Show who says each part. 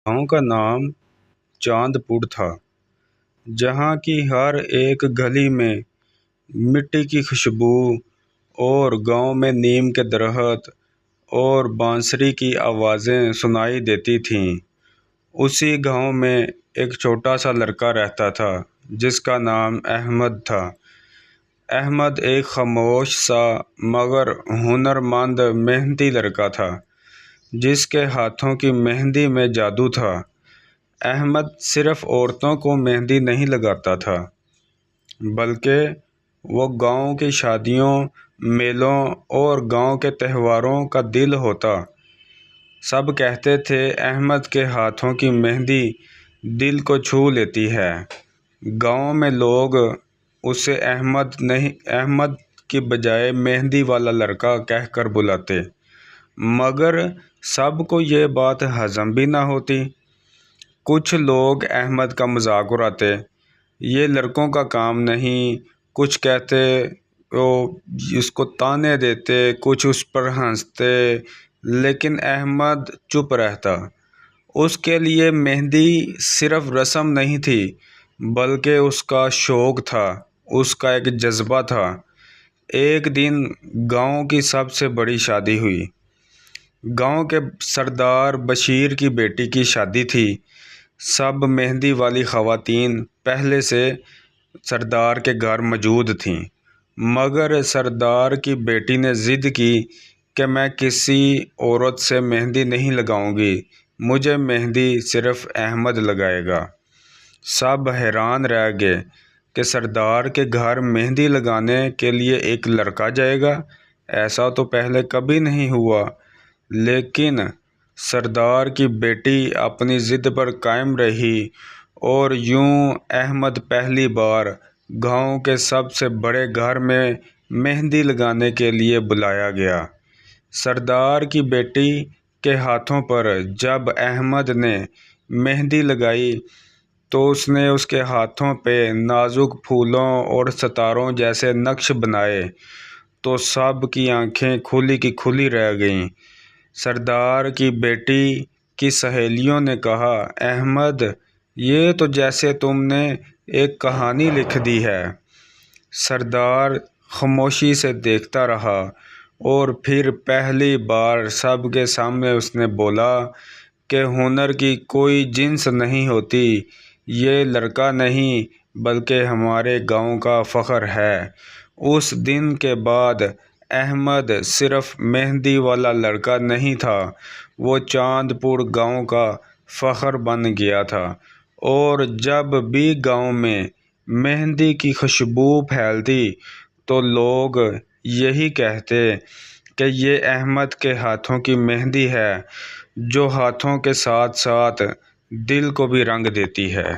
Speaker 1: گاؤں کا نام چاندپور تھا، جہاں کی ہر ایک گلی میں مٹی کی خوشبو اور گاؤں میں نیم کے درخت اور بانسری کی آوازیں سنائی دیتی تھیں۔ اسی گاؤں میں ایک چھوٹا سا لڑکا رہتا تھا جس کا نام احمد تھا۔ احمد ایک خاموش سا مگر ہنرمند محنتی لڑکا تھا جس کے ہاتھوں کی مہندی میں جادو تھا۔ احمد صرف عورتوں کو مہندی نہیں لگاتا تھا بلکہ وہ گاؤں کی شادیوں، میلوں اور گاؤں کے تہواروں کا دل ہوتا۔ سب کہتے تھے احمد کے ہاتھوں کی مہندی دل کو چھو لیتی ہے۔ گاؤں میں لوگ اسے احمد کی بجائے مہندی والا لڑکا کہہ کر بلاتے، مگر سب کو یہ بات ہضم بھی نہ ہوتی۔ کچھ لوگ احمد کا مذاق اڑاتے، یہ لڑکوں کا کام نہیں، کچھ کہتے، اس کو طعنے دیتے، کچھ اس پر ہنستے، لیکن احمد چپ رہتا۔ اس کے لیے مہندی صرف رسم نہیں تھی بلکہ اس کا شوق تھا، اس کا ایک جذبہ تھا۔ ایک دن گاؤں کی سب سے بڑی شادی ہوئی۔ گاؤں کے سردار بشیر کی بیٹی کی شادی تھی۔ سب مہندی والی خواتین پہلے سے سردار کے گھر موجود تھیں، مگر سردار کی بیٹی نے ضد کی کہ میں کسی عورت سے مہندی نہیں لگاؤں گی، مجھے مہندی صرف احمد لگائے گا۔ سب حیران رہ گئے کہ سردار کے گھر مہندی لگانے کے لیے ایک لڑکا جائے گا، ایسا تو پہلے کبھی نہیں ہوا۔ لیکن سردار کی بیٹی اپنی ضد پر قائم رہی اور یوں احمد پہلی بار گاؤں کے سب سے بڑے گھر میں مہندی لگانے کے لیے بلایا گیا۔ سردار کی بیٹی کے ہاتھوں پر جب احمد نے مہندی لگائی تو اس نے اس کے ہاتھوں پہ نازک پھولوں اور ستاروں جیسے نقش بنائے تو سب کی آنکھیں کھلی کی کھلی رہ گئیں۔ سردار کی بیٹی کی سہیلیوں نے کہا، احمد، یہ تو جیسے تم نے ایک کہانی لکھ دی ہے۔ سردار خاموشی سے دیکھتا رہا اور پھر پہلی بار سب کے سامنے اس نے بولا کہ ہنر کی کوئی جنس نہیں ہوتی، یہ لڑکا نہیں بلکہ ہمارے گاؤں کا فخر ہے۔ اس دن کے بعد احمد صرف مہندی والا لڑکا نہیں تھا، وہ چاندپور گاؤں کا فخر بن گیا تھا، اور جب بھی گاؤں میں مہندی کی خوشبو پھیلتی تو لوگ یہی کہتے کہ یہ احمد کے ہاتھوں کی مہندی ہے جو ہاتھوں کے ساتھ ساتھ دل کو بھی رنگ دیتی ہے۔